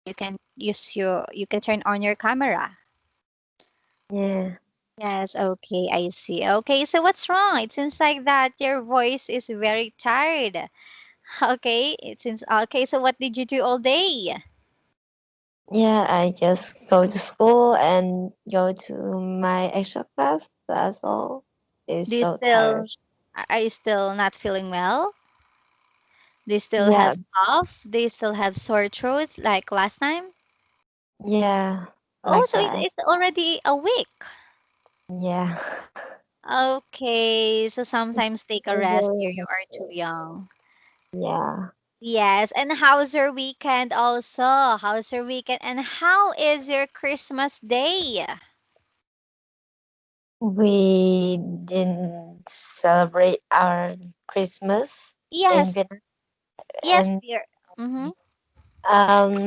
you can turn on your camera. Yeah. Yes, okay, I see. Okay, so what's wrong? It seems like that your voice is very tired. Okay, it seems okay. So what did you do all day? Yeah, I just go to school and go to my extra class. That's all. It's Do you so tired. still are you still not feeling well? Do you still Yeah, have cough? Do you still have sore throat like last time? yeah, Oh, like so that. it's already a week. Yeah. Okay, so sometimes take a rest here. You Mhm. are too young. Yeah. Yes, and how's your weekend also? How's your weekend? And how is your Christmas day? We didn't celebrate our Christmas in Yes, Vietnam, yes, and dear. Mm-hmm.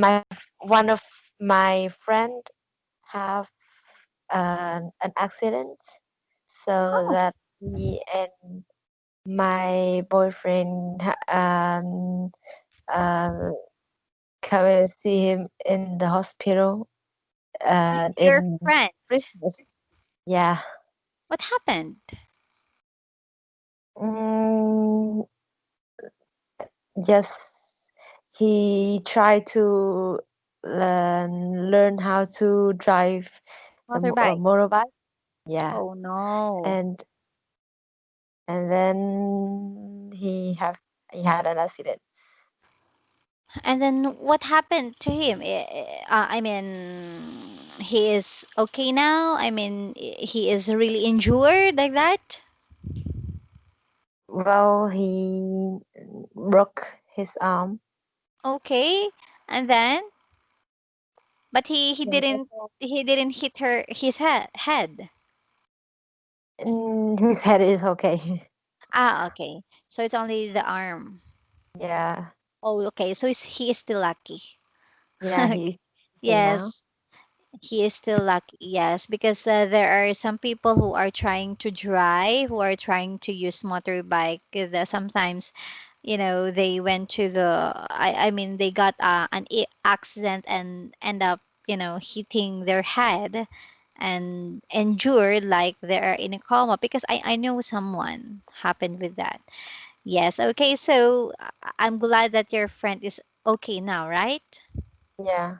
my one of my friend have an accident, so Oh, that me and my boyfriend uh, come and see him in the hospital your in friend. Christmas. Yeah. What happened? Mm, just he tried to learn how to drive a Motorbike. motorbike. Yeah, Oh no. and then he had an accident. And then what happened to him? I mean, he is okay now. I mean, he is really injured like that. Well, he broke his arm. Okay, and then, but And then, he didn't hit her his head. his head is okay. Ah, okay. So it's only the arm. Yeah, Oh, okay. So he is still lucky. yeah, he's okay now. Yes, he is still lucky. Yes, because there are some people who are trying to drive, who are trying to use motorbike. Sometimes, they went to I mean, they got an accident and end up, hitting their head and endured like they're in a coma because I know someone happened with that. Yes, okay. So I'm glad that your friend is okay now, right? Yeah.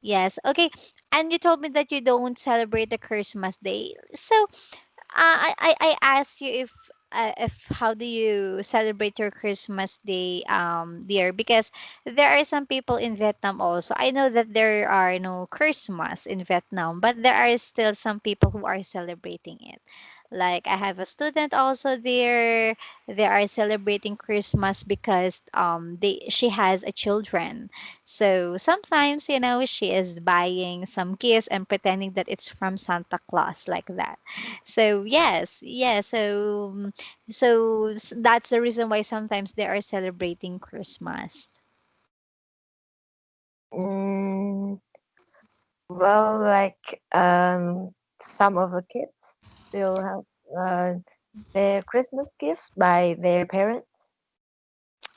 Yes, okay. And you told me that you don't celebrate the Christmas day. So, I asked you if how do you celebrate your Christmas day, dear? Because there are some people in Vietnam also. I know that there are no Christmas in Vietnam, but there are still some people who are celebrating it. Like I have a student also there. They are celebrating Christmas because she has a children. So sometimes, she is buying some gifts and pretending that it's from Santa Claus like that. So yes, yeah. So that's the reason why sometimes they are celebrating Christmas. Mm, well, like some of the kids still have their Christmas gifts by their parents.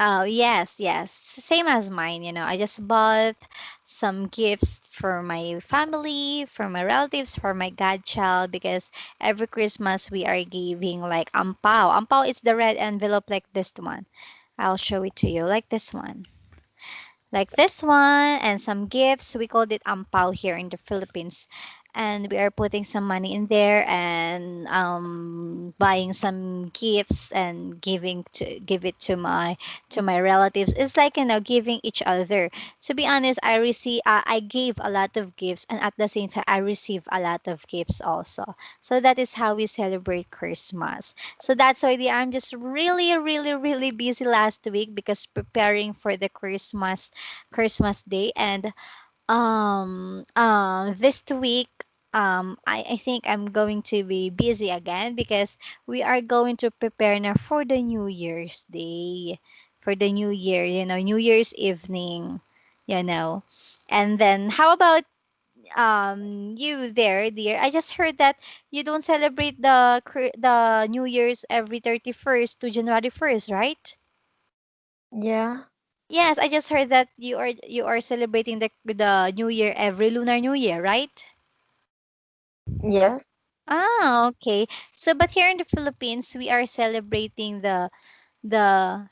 Oh yes, yes. Same as mine. I just bought some gifts for my family, for my relatives, for my godchild because every Christmas we are giving like ampao. Ampao is the red envelope like this one. I'll show it to you like this one. Like this one and some gifts. We called it ampao here in the Philippines. And we are putting some money in there and buying some gifts and give it to my relatives. It's like giving each other. To be honest, I gave a lot of gifts and at the same time I received a lot of gifts also. So that is how we celebrate Christmas. So that's why I'm just really, really, really busy last week because preparing for the Christmas Day and this week I think I'm going to be busy again because we are going to prepare now for the New Year's Day, for the New Year, New Year's evening, you know. And then how about you there, dear? I just heard that you don't celebrate the New Year's every 31st to January 1st, right? Yeah. Yes, I just heard that you are celebrating the New Year every Lunar New Year, right? Yes. Ah, okay. So, but here in the Philippines, the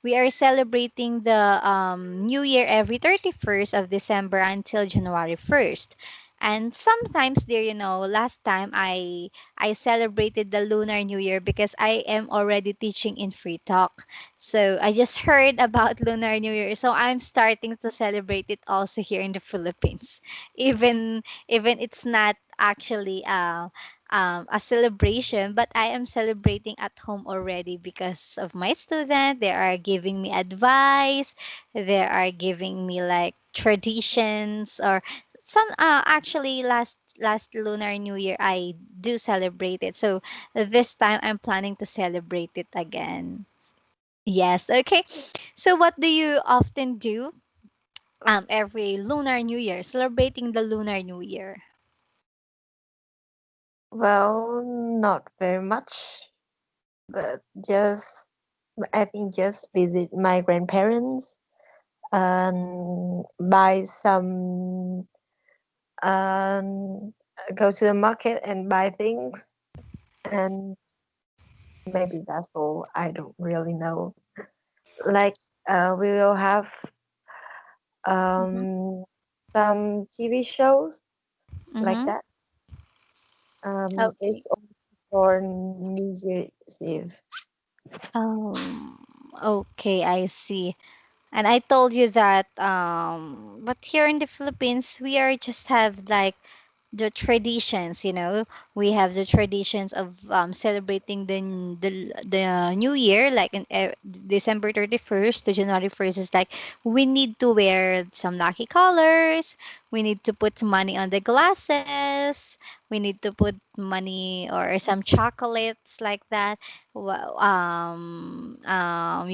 we are celebrating the New Year every 31st of December until January 1st. And sometimes there, last time I celebrated the Lunar New Year because I am already teaching in Free Talk. So I just heard about Lunar New Year. So I'm starting to celebrate it also here in the Philippines. Even it's not actually a celebration, but I am celebrating at home already because of my student. They are giving me advice. They are giving me like traditions or some. Actually, last Lunar New Year, I do celebrate it. So this time, I'm planning to celebrate it again. Yes. Okay. So what do you often do? Every Lunar New Year, celebrating the Lunar New Year. Well, not very much, but just I think just visit my grandparents and buy some go to the market and buy things, and maybe that's all. I don't really know. Like we will have Mm-hmm. um some TV shows like Mm-hmm. that. Okay. It's only for New Year's Eve. Okay, I see. And I told you that, but here in the Philippines, we are just have like the traditions, we have the traditions of celebrating the new year, like in December 31st to January 1st is like we need to wear some lucky colors, we need to put money on the glasses, we need to put money or some chocolates like that. You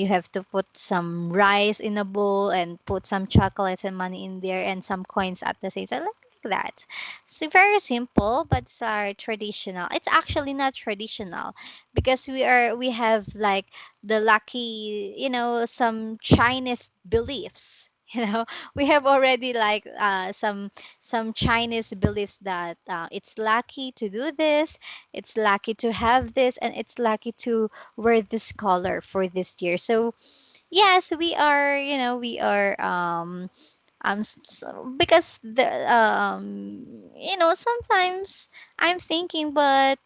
have to put some rice in a bowl and put some chocolates and money in there and some coins at the same time, like that. It's very simple, but it's our traditional. It's actually not traditional because we have like the lucky, some Chinese beliefs. We have already like some Chinese beliefs that it's lucky to do this, it's lucky to have this, and it's lucky to wear this color for this year. So yes, because sometimes I'm thinking, but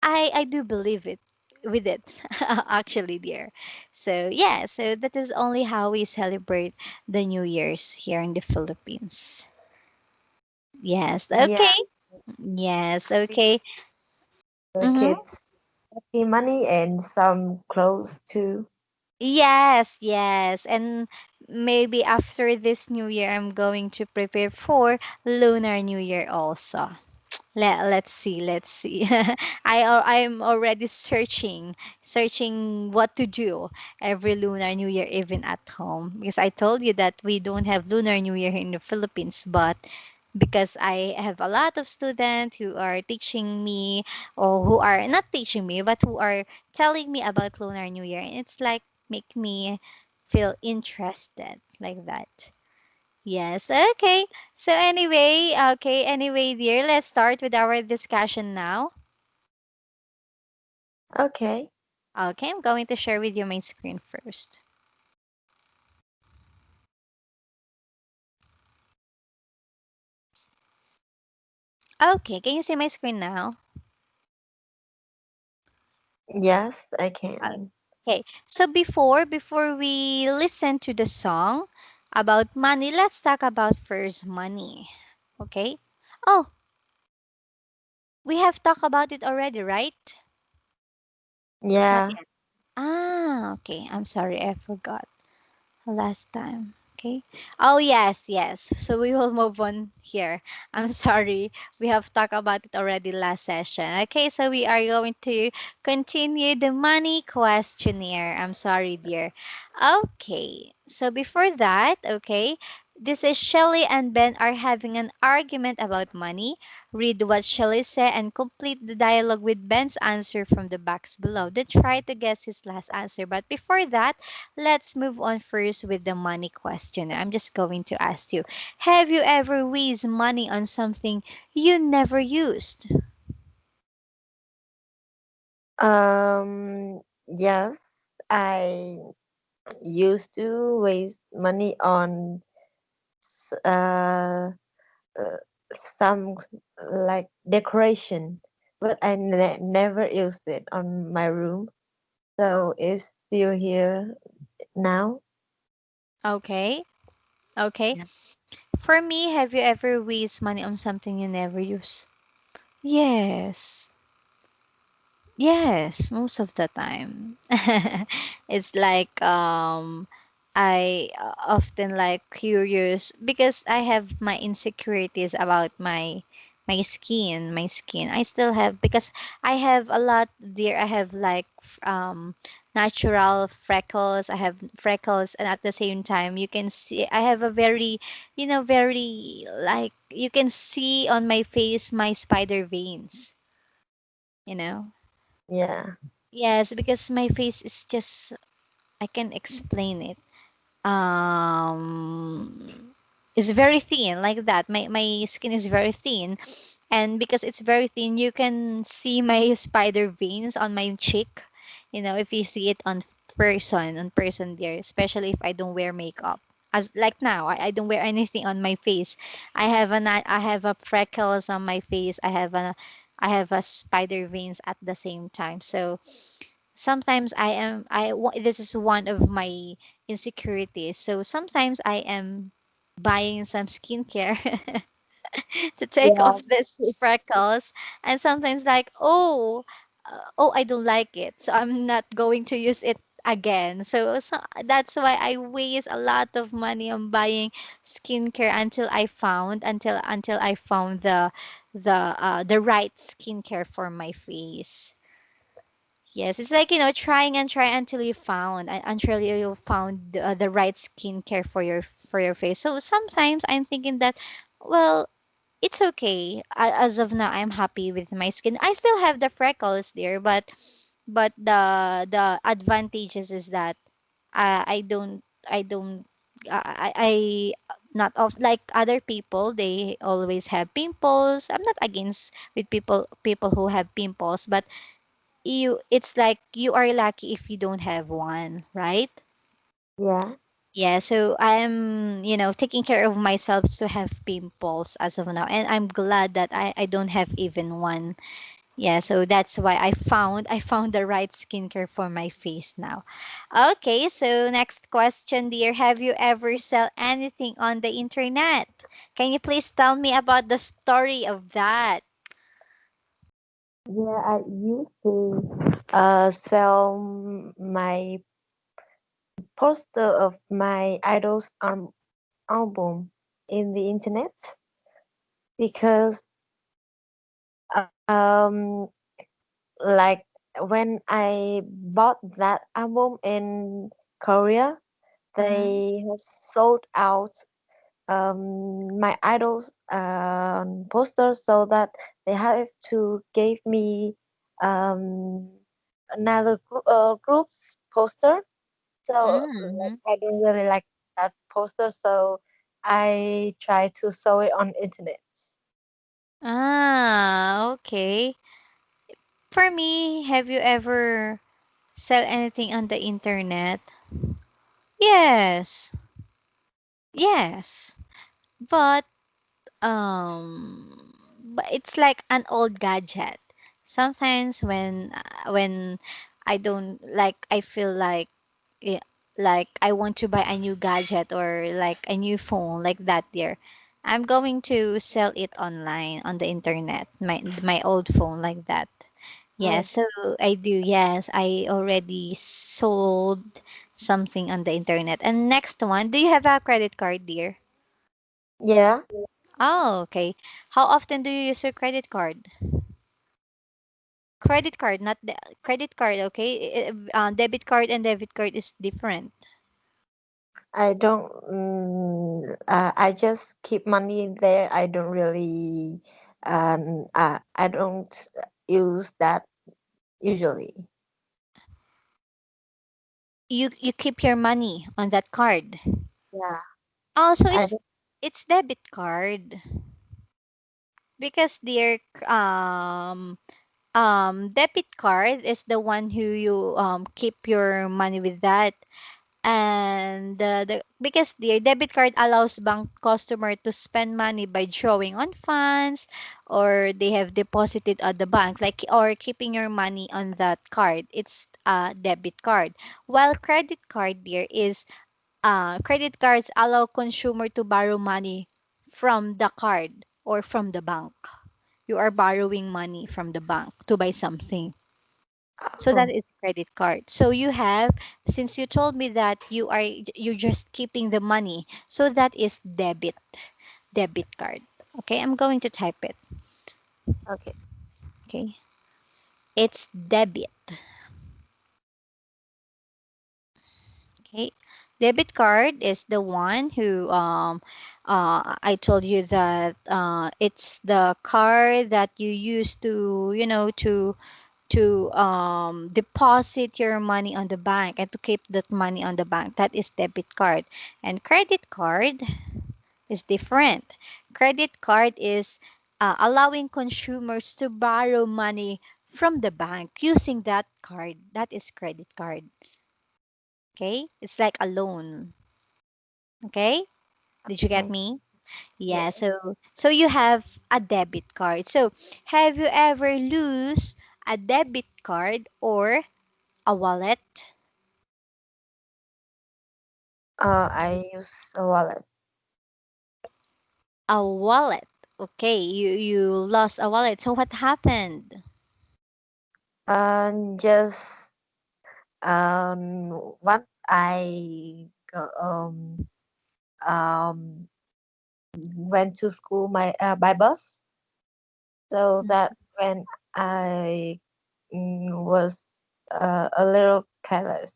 I do believe it with it actually, dear. So yeah, so that is only how we celebrate the New Year's here in the Philippines. Yes, Yeah, okay. Yes, okay. the Mm-hmm. kids the money and some clothes too. Yes, yes. And maybe after this New Year, I'm going to prepare for Lunar New Year also. Let's see, let's see. I'm already searching what to do every Lunar New Year, even at home, because I told you that we don't have Lunar New Year in the Philippines, but because I have a lot of students who are teaching me, or who are not teaching me, but who are telling me about Lunar New Year, and it's like make me feel interested like that. Yes, okay. So anyway, dear, let's start with our discussion now. Okay. Okay, I'm going to share with you my screen first. Okay, can you see my screen now? Yes, I can. Okay. So before we listen to the song about money, let's talk about first money. Okay? Oh, we have talked about it already, right? Not Yeah. yet. Ah, okay. I'm sorry, I forgot. Last time. Okay. Oh, yes, yes. So we will move on here. I'm sorry. We have talked about it already last session. Okay, so we are going to continue the money questionnaire. I'm sorry, dear. Okay. So before that, okay, This is Shelley and Ben are having an argument about money. Read what Shelley said and complete the dialogue with Ben's answer from the box below. Then try to guess his last answer. But before that, let's move on first with the money question. I'm just going to ask you, have you ever wasted money on something you never used? Yes, I used to waste money on s- uh, uh some like decoration, but I never used it on my room, so it's still here now. Okay. Okay. Yeah. For me, have you ever wasted money on something you never use? Yes. Yes, most of the time. It's like I often like curious because I have my insecurities about my skin. I still have because I have a lot there. I have like natural freckles. I have freckles, and at the same time you can see I have a very, very like you can see on my face my spider veins, you know. Yeah. Yes, because my face is just I can explain it. It's very thin like that. My skin is very thin, and because it's very thin, you can see my spider veins on my cheek. If you see it on person there, especially if I don't wear makeup. As like now, I don't wear anything on my face. I have a freckles on my face. I have a spider veins at the same time. So sometimes this is one of my insecurities. So sometimes I am buying some skincare to take Yeah. off these freckles, and sometimes like, oh, I don't like it, so I'm not going to use it again. So that's why I waste a lot of money on buying skincare until I found the right skincare for my face. Yes, it's like, trying and trying until you found the right skincare for your face. So sometimes I'm thinking that, well, it's okay. As of now, I'm happy with my skin. I still have the freckles there, but the advantages is that I don't I not of like other people. They always have pimples. I'm not against with people who have pimples, but it's like you are lucky if you don't have one, right? Yeah. Yeah, so I'm taking care of myself to have pimples as of now, and I'm glad that I don't have even one. Yeah, so that's why I found the right skincare for my face now. Okay, so next question, dear. Have you ever sell anything on the internet? Can you please tell me about the story of that? Yeah, I used to sell my poster of my idol's album in the internet because like when I bought that album in Korea, Mm-hmm. they have sold out my idol's posters, so that they have to give me um, another group's poster. So like Mm-hmm. I don't really like that poster, so I try to sell it on internet. Ah, okay. For me, have you ever sell anything on the internet? Yes. Yes. But it's like an old gadget. Sometimes when I don't like I feel like I want to buy a new gadget or like a new phone like that there. I'm going to sell it online on the internet. My old phone like that. Oh, Yes, so I do. Yes, I already sold something on the internet. And next one, do you have a credit card, dear? yeah. Oh, okay. How often do you use your credit card? Credit card, not the credit card, okay? Debit card and debit card is different. I don't. I just keep money there. I don't really. I don't use that usually. You keep your money on that card. Yeah. Oh, so I it's debit card because their debit card is the one who you keep your money with that. And the because the debit card allows bank customer to spend money by drawing on funds, or they have deposited at the bank, like, or keeping your money on that card. It's a debit card. While credit card there is credit cards allow consumer to borrow money from the card or from the bank. You are borrowing money from the bank to buy something. So that oh, is credit card. So you have, since you told me that you're just keeping the money, so that is debit card. Okay, I'm going to type it. okay. Okay, it's debit. Okay, debit card is the one who I told you that it's the card that you use to, deposit your money on the bank and to keep that money on the bank. That is debit card. And credit card is different. Credit card is allowing consumers to borrow money from the bank using that card. That is credit card. Okay, it's like a loan. Okay, did you get Okay. me? Yeah, Yeah. so you have a debit card. So have you ever lose a debit card or a wallet? I use a wallet. A wallet. Okay, you lost a wallet. So what happened? Just what I um went to school by bus, so that when I was a little careless,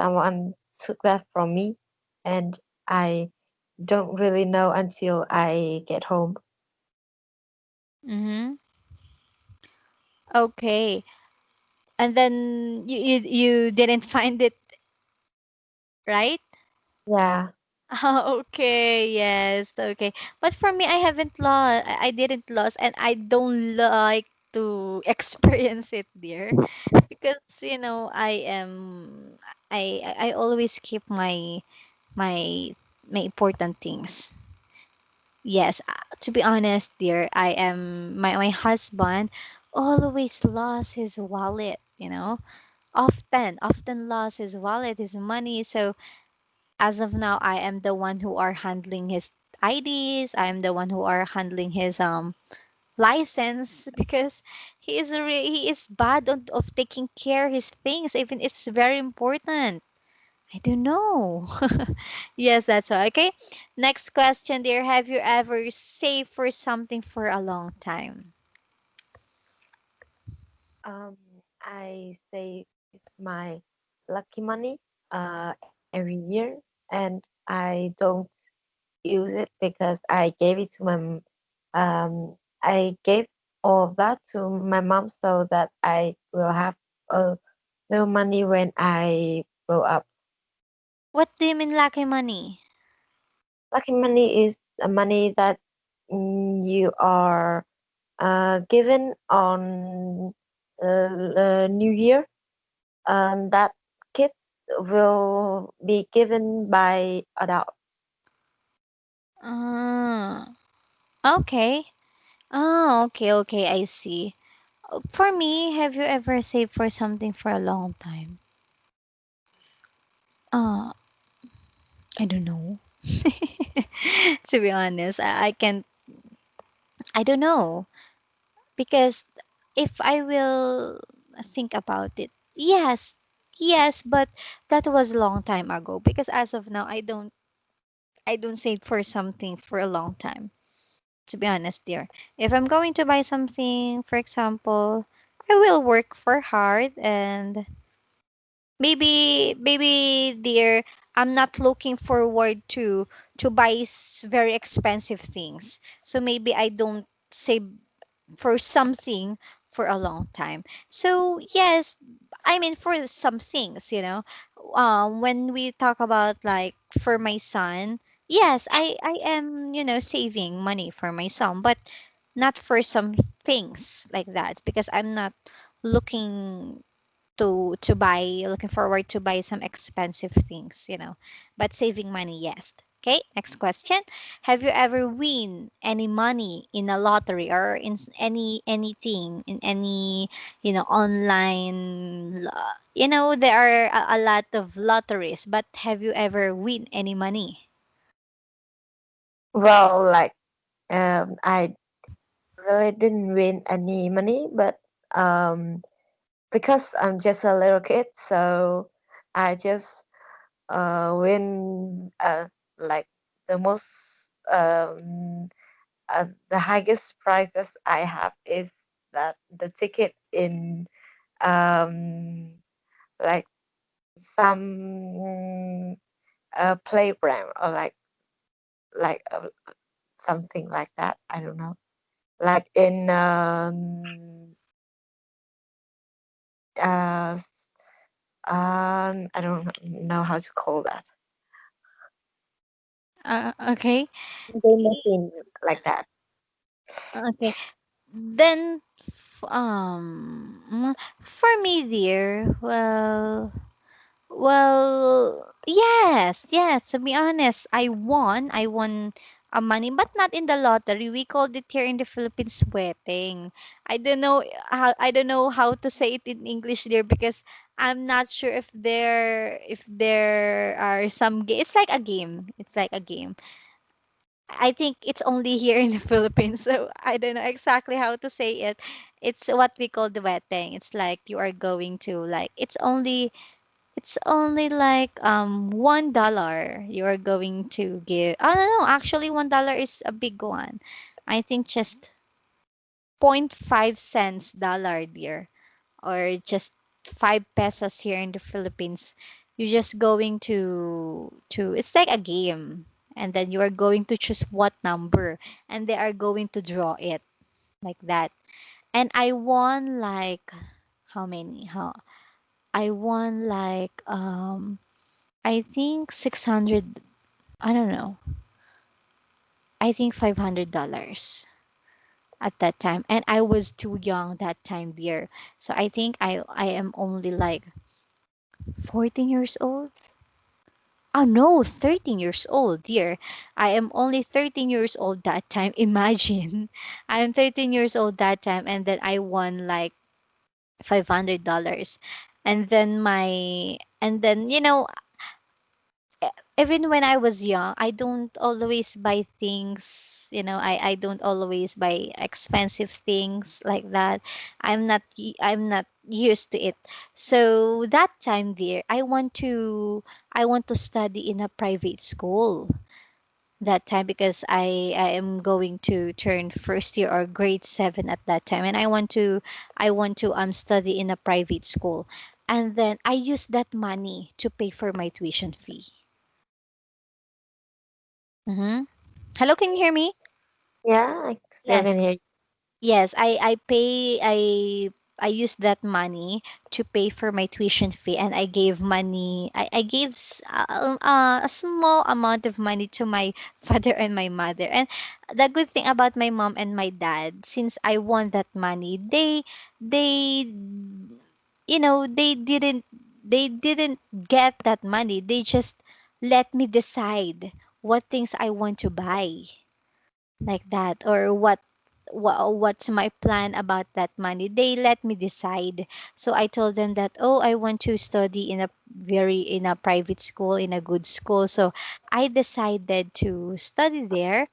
someone took that from me, and I don't really know until I get home. Mm-hmm. Okay, and then you didn't find it, right? Yeah. Okay, yes, okay. But for me, I haven't lost. I didn't lost, and I don't like to experience it there because I always keep my my important things. Yes, to be honest, dear, I am my husband always lost his wallet, often lost his wallet, his money. So as of now, I am the one who are handling his IDs. I am the one who are handling his license because he is bad of taking care of his things, even if it's very important. I don't know. Yes, that's all. Okay. Next question, dear. Have you ever saved for something for a long time? Um, I save my lucky money every year, and I don't use it because I gave it to I gave all of that to my mom so that I will have a little money when I grow up. What do you mean lucky money? Lucky money is a money that you are given on New Year, that kids will be given by adults. Ah, okay. Oh, okay, okay, I see. For me, have you ever saved for something for a long time? Uh, I don't know. To be honest, I can't, I don't know. Because if I will think about it, yes, yes, but that was a long time ago. Because as of now, I don't save for something for a long time. To be honest, dear, if I'm going to buy something, for example, I will work for hard, and maybe dear. I'm not looking forward to buy very expensive things. So maybe I don't save for something for a long time. So yes, I mean for some things, when we talk about like for my son, yes, I am, saving money for my son, but not for some things like that because I'm not looking to buy looking forward to buy some expensive things, but saving money, yes. Okay, next question. Have you ever win any money in a lottery or in anything in any, online there are a lot of lotteries, but have you ever win any money? Well, like I really didn't win any money, but um, because I'm just a little kid, so I just win like the most the highest prizes I have is that the ticket in um like some playground or like something like that. I don't know. Like in s- I don't know how to call that. Okay. Game machine like that. Okay. Then for me, dear, yes, yes. To be honest, I won a money, but not in the lottery. We called it here in the Philippines sweating. I don't know how to say it in English there because I'm not sure if there are some it's like a game. It's like a game. I think it's only here in the Philippines, so I don't know exactly how to say it. It's what we call the weteng. It's like you are going to like it's only like $1 you are going to give. I don't know. Actually, $1 is a big one. I think just point 0.5 cents dollar dear, or just 5 pesos here in the Philippines. You're just going to it's like a game, and then you are going to choose what number, and they are going to draw it like that. And I won like how many? How I won like I think 600, I don't know. I think $500 at that time. And I was too young that time, dear. So I think I am only like 14 years old. Oh no, 13 years old, dear. I am only 13 years old that time. Imagine. I am 13 years old that time, and then I won like $500. And then even when I was young, I don't always buy things, I don't always buy expensive things like that. I'm not used to it. So that time there, I want to study in a private school that time because I am going to turn first year or grade 7 at that time, and I want to study in a private school. And then I use that money to pay for my tuition fee. Mm-hmm. Hello, can you hear me? Yeah, I still Yes. can hear you. Yes, I used that money to pay for my tuition fee, and I gave a small amount of money to my father and my mother. And the good thing about my mom and my dad, since I won that money, they they didn't get that money. They just let me decide what things I want to buy like that, or what's my plan about that money. They let me decide. So I told them that, oh, I want to study in a private school, in a good school. So I decided to study there.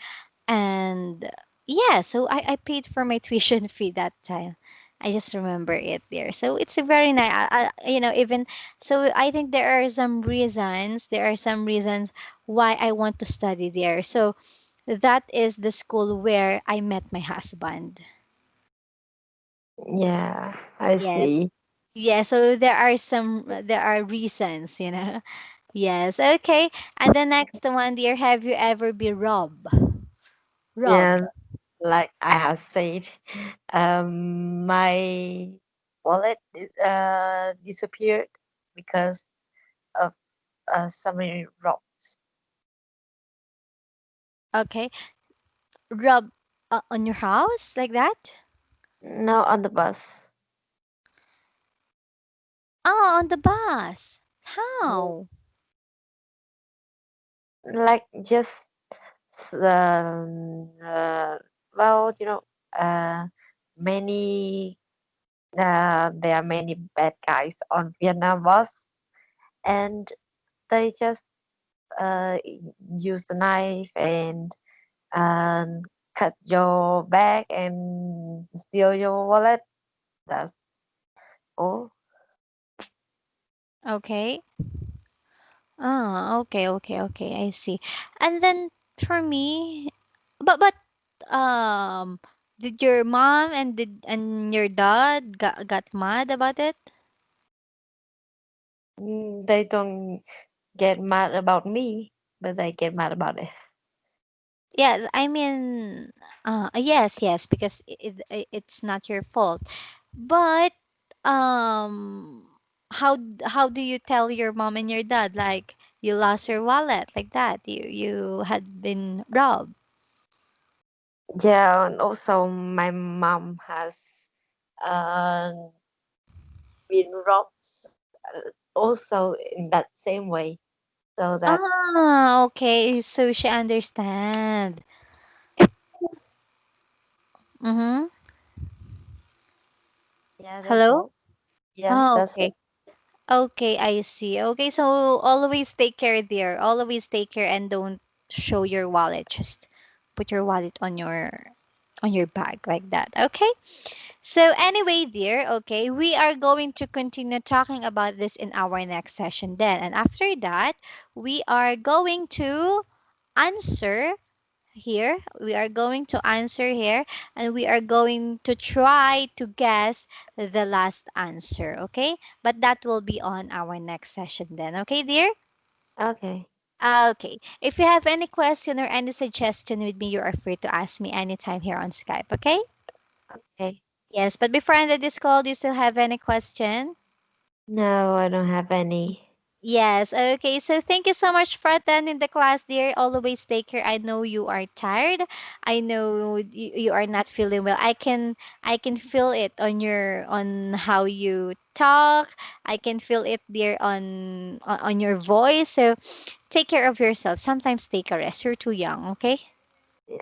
And yeah, so I paid for my tuition fee that time. I just remember it there. So it's a very nice, even so. I think there are some reasons why I want to study there. So that is the school where I met my husband. Yeah, I Yes. see. Yeah, so there are reasons. Yes, okay. And the next one, dear, have you ever been robbed? Robbed. Yeah, like I have said, my wallet disappeared because of somebody robbed. Okay. Robbed on your house like that? No, on the bus. Oh, on the bus. Yeah. How? Like just well, many there are many bad guys on Vietnam bus, and they just use the knife and um, cut your bag and steal your wallet. That's all. Okay. Ah, okay, okay, okay. I see. And then for me, but did your mom and your dad got mad about it? They don't get mad about me, but they get mad about it. Yes, I mean, yes, yes, because it's not your fault. But um, how do you tell your mom and your dad like you lost your wallet like that? You had been robbed. Yeah, and also my mom has uh, been robbed also in that same way. So that Ah, okay. So she understand. Mm-hmm. yeah, that's Hello? all. Yeah, Oh, that's okay. it. Okay, I see. Okay, so always take care, dear. Always take care and don't show your wallet. Just put your wallet on your bag like that. Okay? So anyway, dear, okay, we are going to continue talking about this in our next session then. And after that, we are going to answer here. We are going to answer here and we are going to try to guess the last answer, okay? But that will be on our next session then, okay, dear? Okay. Okay. If you have any question or any suggestion with me, you are free to ask me anytime here on Skype, okay? Okay. Yes, but before I end this call, do you still have any question? No, I don't have any. Yes, okay. So thank you so much for attending the class, dear. Always take care. I know you are tired. I know you are not feeling well. I can feel it on your on how you talk. I can feel it there on your voice. So take care of yourself. Sometimes take a rest. You're too young, okay?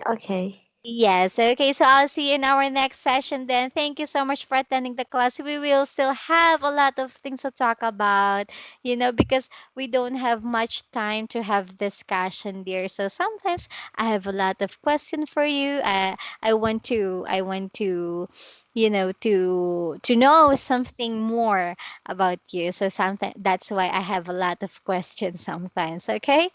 Okay. Yes, okay. So I'll see you in our next session then. Thank you so much for attending the class. We will still have a lot of things to talk about, because we don't have much time to have discussion there. So sometimes I have a lot of questions for you. I want to, to know something more about you. So sometimes that's why I have a lot of questions sometimes, okay?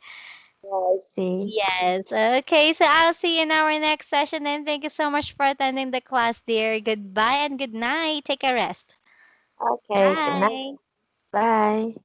Yeah, I see. Yes. Okay. So I'll see you in our next session. And thank you so much for attending the class, dear. Goodbye and good night. Take a rest. Okay, good night. Bye. Bye.